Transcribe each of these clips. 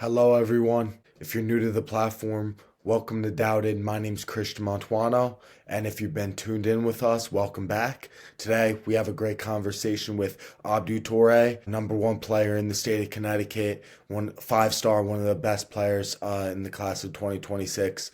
Hello, everyone. If you're new to the platform, welcome to Doubted. My name's Christian Montuano, and if you've been tuned in with us, welcome back. Today, we have a great conversation with Abdou Toure, number one player in the state of Connecticut, one five-star, one of the best players in the class of 2026.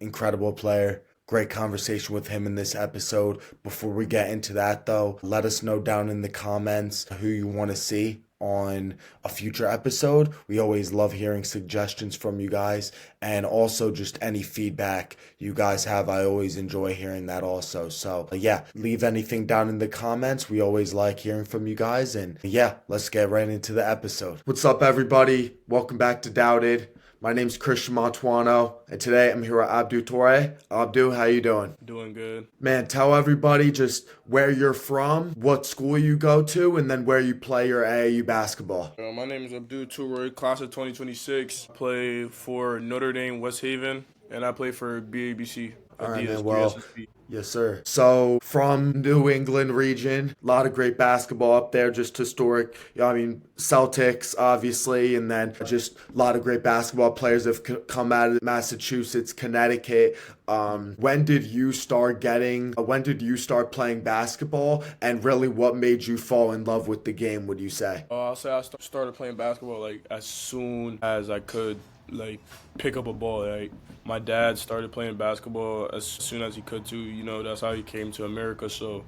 Incredible player. Great conversation with him in this episode. Before we get into that, though, let us know down in the comments who you want to see on a future episode. We always love hearing suggestions from you guys, and also just any feedback you guys have. I always enjoy hearing that also. So yeah, leave anything down in the comments. We always like hearing from you guys, and yeah, let's get right into the episode. What's up, everybody? Welcome back to Doubted. My name's Christian Montuano, and today I'm here with Abdou Toure. Abdou, how you doing? Doing good. Man, tell everybody just where you're from, what school you go to, and then where you play your AAU basketball. My name is Abdou Toure, class of 2026. I play for Notre Dame, West Haven, and I play for BABC, All right, Adidas man. Well, 3SSB. yes, sir. So from New England region, a lot of great basketball up there, just historic. I mean, Celtics, obviously, and then just a lot of great basketball players have come out of Massachusetts, Connecticut. When did you start when did you start playing basketball, and really what made you fall in love with the game, would you say? I'll say I started playing basketball like as soon as I could like pick up a ball. Like my dad started playing basketball as soon as he could too. You know, that's how he came to America. So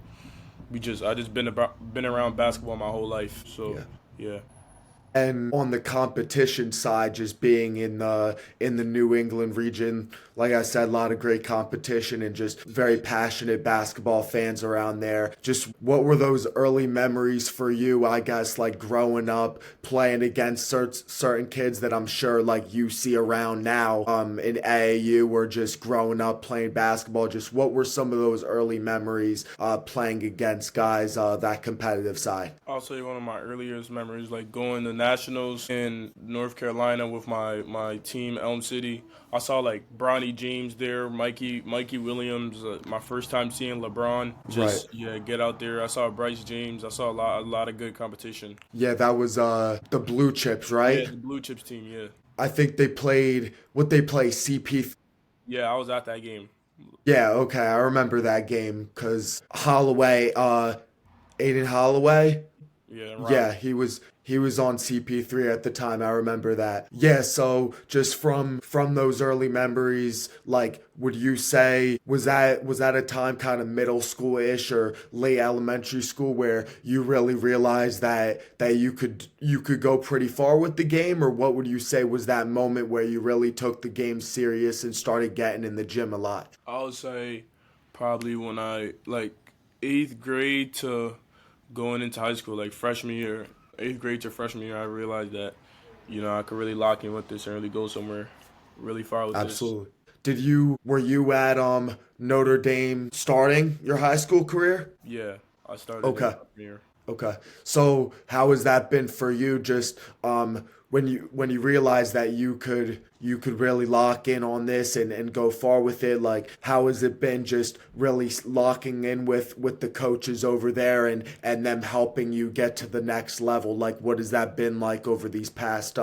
I just been around basketball my whole life. So Yeah. yeah. And on the competition side, just being in the New England region, like I said, a lot of great competition and just very passionate basketball fans around there. Just what were those early memories for you, I guess, like growing up playing against certain kids that I'm sure like you see around now in AAU, or just growing up playing basketball? Just what were some of those early memories playing against guys that competitive side? I'll say one of my earliest memories, like going to nationals in North Carolina with my team, Elm City. I saw like Bronny James there, Mikey Williams. My first time seeing LeBron. Right. Just yeah, get out there. I saw Bryce James. I saw a lot of good competition. Yeah, that was the Blue Chips, Yeah, right? the Blue Chips team. Yeah, I think they played what they play CP. yeah, I was at that game. Yeah, okay, I remember that game because Holloway, Aiden Holloway. Yeah, and Yeah, Robert. he was on CP3 at the time. I remember that. Yeah, so just from those early memories, like would you say was that a time kind of middle school-ish or late elementary school where you really realized that you could go pretty far with the game, or what would you say was that moment where you really took the game serious and started getting in the gym a lot? I would say probably when I like eighth grade to going into high school, like freshman year, eighth grade to freshman year, I realized that, I could really lock in with this and really go somewhere really far with this. Absolutely. Were you at Notre Dame starting your high school career? Yeah, I started in Okay. freshman year. Okay. So how has that been for you, just when you realized that you could really lock in on this and go far with it? Like how has it been just really locking in with the coaches over there and them helping you get to the next level? Like what has that been like over these past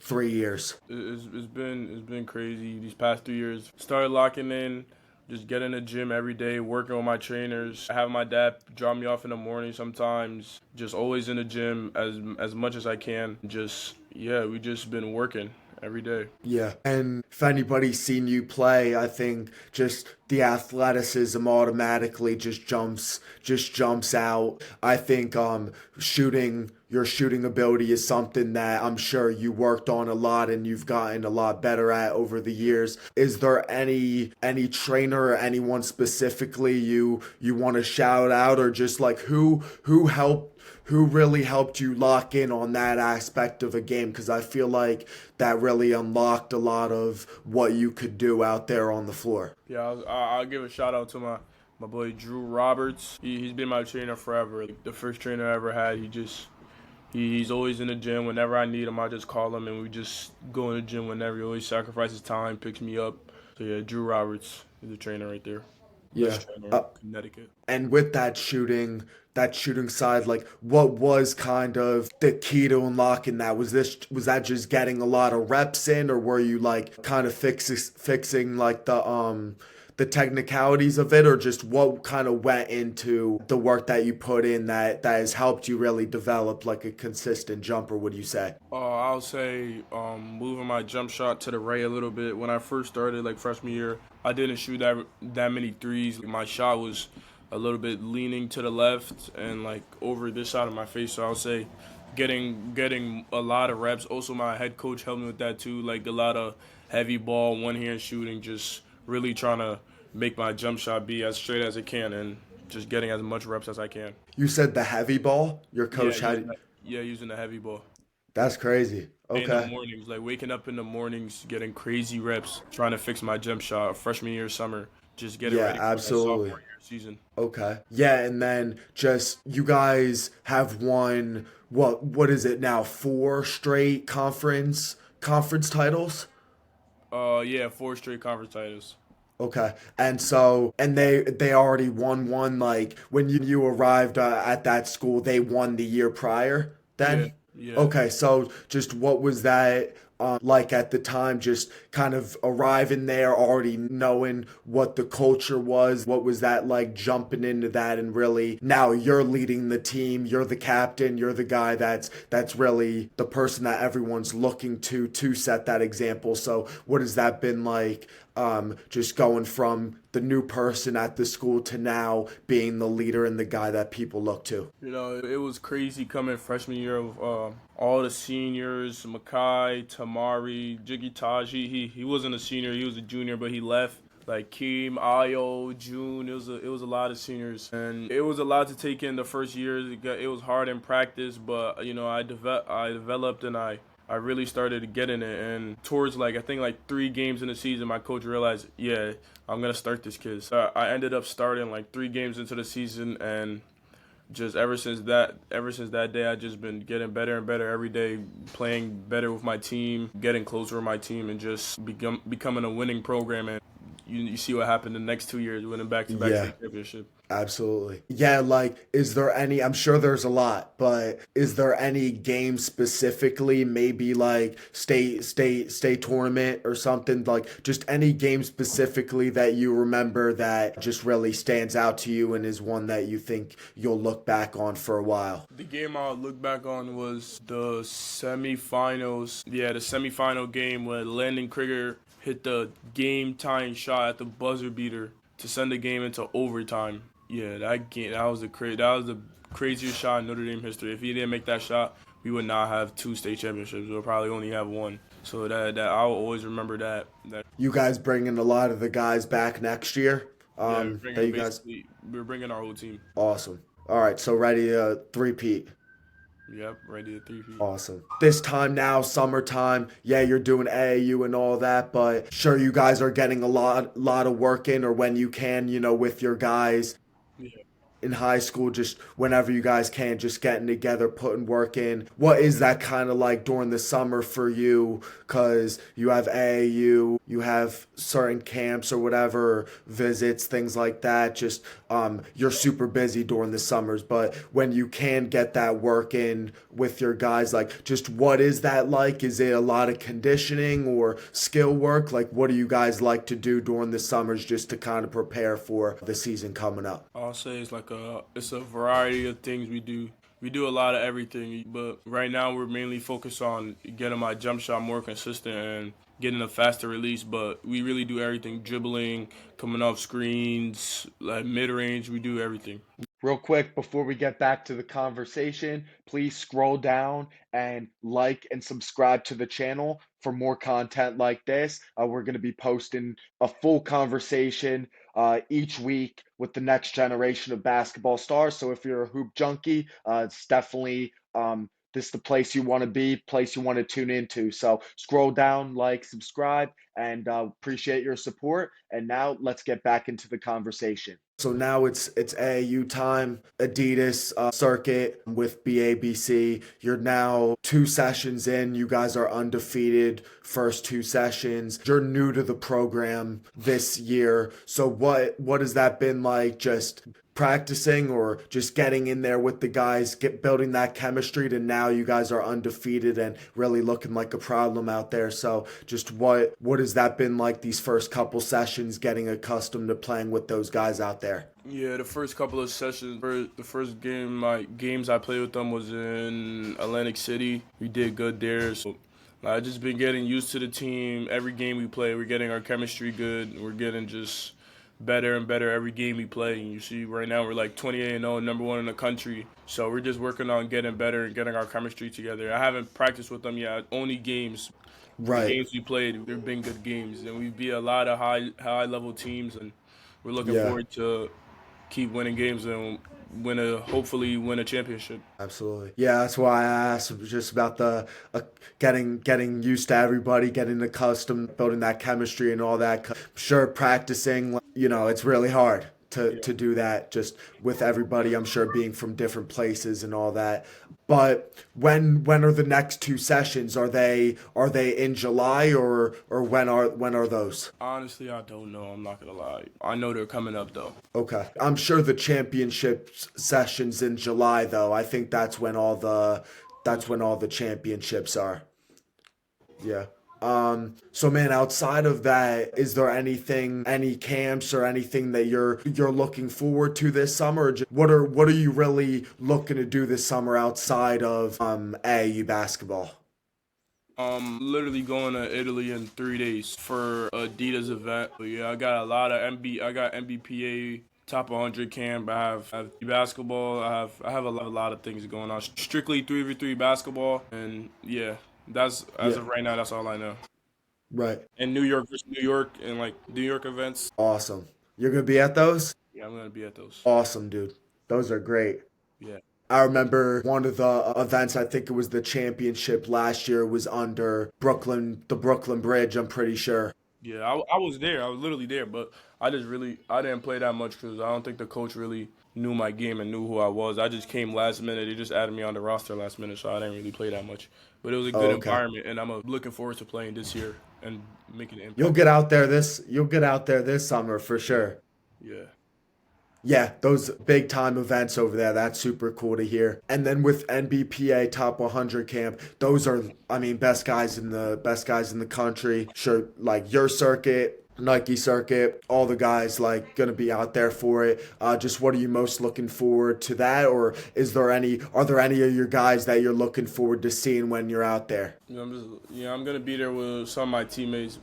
3 years? It's been crazy these past 3 years. Started locking in, just get in the gym every day, working with my trainers. I have my dad drop me off in the morning sometimes. Just always in the gym as much as I can. Just yeah, we just been working every day. Yeah. And if anybody's seen you play, I think just the athleticism automatically just jumps out. I think your shooting ability is something that I'm sure you worked on a lot and you've gotten a lot better at over the years. Is there any trainer or anyone specifically you want to shout out, or just like who really helped you lock in on that aspect of a game? Because I feel like that really unlocked a lot of what you could do out there on the floor. Yeah, I'll give a shout out to my boy Drew Roberts. He's been my trainer forever. Like, the first trainer I ever had. He's always in the gym. Whenever I need him, I just call him and we just go in the gym whenever. He always sacrifices time, picks me up. So yeah, Drew Roberts is the trainer right there. Yeah. best trainer Uh, in Connecticut. and with that shooting side, like what was kind of the key to unlocking that? Was that just getting a lot of reps in, or were you like kind of fixing like the technicalities of it, or just what kind of went into the work that you put in that has helped you really develop like a consistent jumper, would you say? I'll say moving my jump shot to the right a little bit. When I first started, like freshman year, I didn't shoot that many threes. My shot was a little bit leaning to the left and like over this side of my face. So I'll say getting a lot of reps. Also, my head coach helped me with that too. Like a lot of heavy ball, one hand shooting, just really trying to make my jump shot be as straight as it can and just getting as much reps as I can. You said the heavy ball. Your Yeah, coach using had. that, yeah, using the heavy ball. That's crazy. In the Okay. mornings, like waking up in the mornings, getting crazy reps, trying to fix my jump shot freshman year, summer, just getting Yeah, ready for that absolutely. sophomore year season. Okay. Yeah, and then just you guys have won what is it now? Four straight conference titles? Yeah, four straight conference titles. Okay. And so and they already won one like when you arrived at that school, they won the year prior Yeah, then? yeah. Okay, so just what was that like at the time, just kind of arriving there, already knowing what the culture was? What was that like jumping into that and really now you're leading the team, you're the captain, you're the guy that's really the person that everyone's looking to set that example. So what has that been like just going from the new person at the school to now being the leader and the guy that people look to? You know, it was crazy coming freshman year of all the seniors, Makai, Tamari, Jiggy Taj. He wasn't a senior, he was a junior, but he left. Like Keem, Ayo, June, it was a lot of seniors, and it was a lot to take in the first years. It was hard in practice, but you know I developed and I really started getting it. And towards like I think like 3 games in the season, my coach realized, yeah, I'm gonna start this kid. So I ended up starting like 3 games into the season, and just ever since that day, I just been getting better and better every day, playing better with my team, getting closer with my team, and just becoming a winning program. And you see what happened the next 2 years, winning back-to-back Yeah. state championship. Absolutely. Yeah, like, is there any, I'm sure there's a lot, but is there any game specifically, maybe like state tournament or something, like just any game specifically that you remember that just really stands out to you and is one that you think you'll look back on for a while? The game I'll look back on was the semifinals. Yeah, the semifinal game where Landon Krieger hit the game-tying shot at the buzzer beater to send the game into overtime. Yeah, that was the craziest shot in Notre Dame history. If he didn't make that shot, we would not have 2 state championships. We'll probably only have one. So that I will always remember that. That You guys bringing a lot of the guys back next year? yeah, That you guys, we're bringing our whole team. awesome. All right, so ready to three-peat. Yep, ready to 3 feet. Awesome. This time now, summertime, yeah, you're doing AAU and all that, but sure you guys are getting a lot of work in, or when you can, with your guys Yeah. in high school, just whenever you guys can, just getting together, putting work in. What is that kind of like during the summer for you? Because you have AAU, you have certain camps or whatever, visits, things like that. Just you're super busy during the summers, but when you can get that work in with your guys, like just what is that like? Is it a lot of conditioning or skill work? Like what do you guys like to do during the summers just to kind of prepare for the season coming up? I'll say it's a variety of things we do. We do a lot of everything, but right now we're mainly focused on getting my jump shot more consistent and getting a faster release. But we really do everything: dribbling, coming off screens, like mid range. We do everything. Real quick, before we get back to the conversation, please scroll down and like and subscribe to the channel for more content like this. We're going to be posting a full conversation each week with the next generation of basketball stars. So if you're a hoop junkie, it's definitely this is the place you want to be, place you want to tune into. So scroll down, like, subscribe, and appreciate your support. And now let's get back into the conversation. So now it's AAU time, Adidas circuit with BABC. You're now 2 sessions in. You guys are undefeated first 2 sessions. You're new to the program this year. So what has that been like? Just practicing or just getting in there with the guys, building that chemistry to now you guys are undefeated and really looking like a problem out there. So just what has that been like these first couple sessions, getting accustomed to playing with those guys out there? Yeah, the first couple of sessions, the first games I played with them was in Atlantic City. We did good there. So I just been getting used to the team. Every game we play, we're getting our chemistry good. We're getting just better and better every game we play. And you see right now we're like 28-0, number one in the country. So we're just working on getting better and getting our chemistry together. I haven't practiced with them yet, only games. The Right. games we played, they've been good games. And we beat a lot of high level teams, and we're looking Yeah. forward to keep winning games and hopefully win a championship. Absolutely. Yeah, that's why I asked. It was just about the getting used to everybody, getting accustomed, building that chemistry and all that. Sure, practicing, it's really hard Yeah. to do that just with everybody. I'm sure being from different places and all that. But when are the next 2 sessions? Are they in July or when are those? Honestly, I don't know. I'm not gonna lie. I know they're coming up though. Okay. I'm sure the championship sessions in July though. I think that's when all the championships are. Yeah. So man, outside of that, is there any camps or anything that you're looking forward to this summer? Or what are you really looking to do this summer outside of AAU basketball? Literally going to Italy in 3 days for Adidas event. But yeah, I got a lot of I got MBPA top 100 camp. I have basketball. I have a lot of things going on. Strictly 3v3 basketball, and yeah, that's as Yeah. of right now. That's all I know. Right. And New York versus New York and like New York events. Awesome. You're gonna be at those? Yeah, I'm gonna be at those. Awesome, dude. Those are great. Yeah. I remember one of the events, I think it was the championship last year, was under the Brooklyn Bridge, I'm pretty sure. Yeah, I was there. I was literally there, but I didn't play that much because I don't think the coach really knew my game and knew who I was. I just came last minute. They just added me on the roster last minute, so I didn't really play that much. But it was a Oh, good okay. environment, and I'm looking forward to playing this year and making an You'll impact. get out there this summer for Yeah, sure. yeah, Yeah, those big time events over there, that's super cool to hear. And then with NBPA Top 100 camp, those are, I mean, best guys in the country. Sure, like your circuit, Nike circuit, all the guys like gonna be out there for it. Just what are you most looking forward to that, or are there any of your guys that you're looking forward to seeing when you're out there? I'm gonna be there with some of my teammates.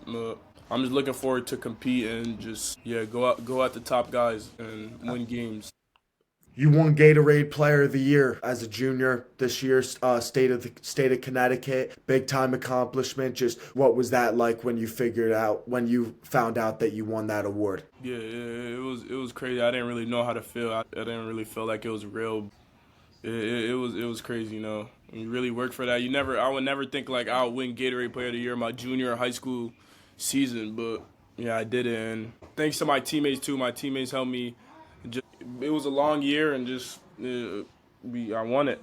I'm just looking forward to compete and just go at the top guys and win games. You won Gatorade Player of the Year as a junior this year, state of Connecticut. Big time accomplishment. Just what was that like when you found out that you won that award? Yeah, it was crazy. I didn't really know how to feel. I didn't really feel like it was real. It was crazy, you know. When you really work for that, I would never think like I'll win Gatorade Player of the Year my junior high school season, but yeah, I did it, and thanks to my teammates too. My teammates helped me. Just, it was a long year, and just I won it.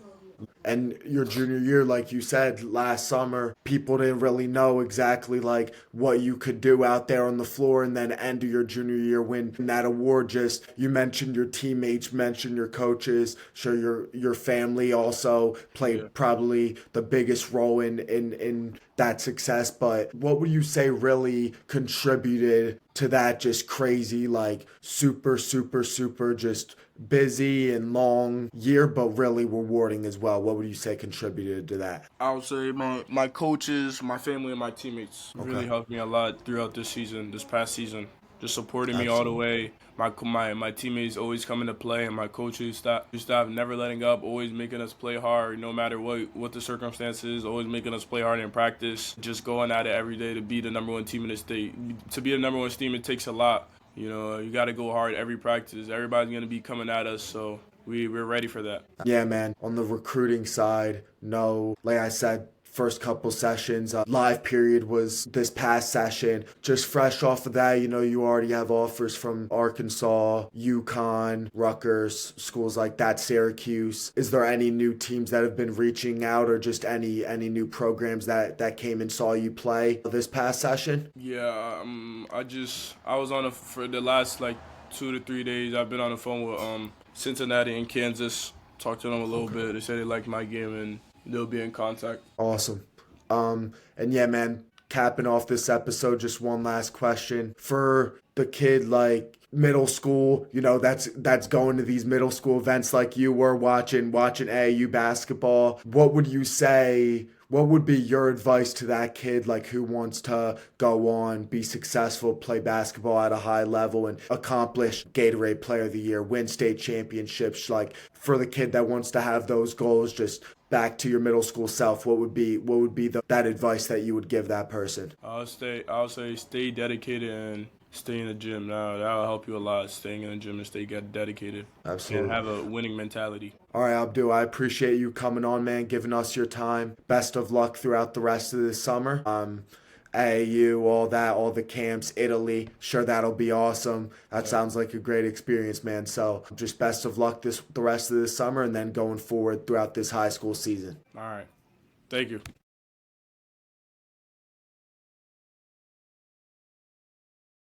And your junior year, like you said last summer, people didn't really know exactly like what you could do out there on the floor, and then end of your junior year win that award. Just you mentioned your teammates, mentioned your coaches, sure your family also Yeah. played probably the biggest role in that success. But what would you say really contributed to that just crazy, like super, super, super just busy and long year, but really rewarding as well? What would you say contributed to that? I would say my coaches, my family, and my teammates really Okay. helped me a lot throughout this past season. Just supporting me all the Absolutely. way. My teammates always coming to play, and my coaches staff never letting up, always making us play hard, no matter what the circumstances. Always making us play hard in practice. Just going at it every day to be the number one team in the state. To be the number one team, it takes a lot. You know, you got to go hard every practice. Everybody's gonna be coming at us, so we're ready for that. Yeah, man. On the recruiting side, no, like I said, first couple sessions, live period was this past session. Just fresh off of that, you already have offers from Arkansas, UConn, Rutgers, schools like that, Syracuse. Is there any new teams that have been reaching out, or just any new programs that came and saw you play this past session? Yeah, I was on for the last like 2 to 3 days. I've been on the phone with Cincinnati and Kansas. Talked to them a little bit. They said they liked my game and they'll be in contact. Awesome. And yeah, man, capping off this episode, just one last question for the kid like middle school, that's going to these middle school events like you were watching AAU basketball. What would you say? What would be your advice to that kid, like who wants to go on, be successful, play basketball at a high level, and accomplish Gatorade Player of the Year, win state championships? Like for the kid that wants to have those goals, just back to your middle school self, what would be that advice that you would give that person? I'll say stay dedicated and stay in the gym. Now that'll help you a lot. Staying in the gym and get dedicated. Absolutely. And have a winning mentality. All right, Abdou, I appreciate you coming on, man, giving us your time. Best of luck throughout the rest of this summer. AAU, all that, all the camps, Italy. Sure, that'll be awesome. That sounds like a great experience, man. So just best of luck the rest of this summer, and then going forward throughout this high school season. All right. Thank you.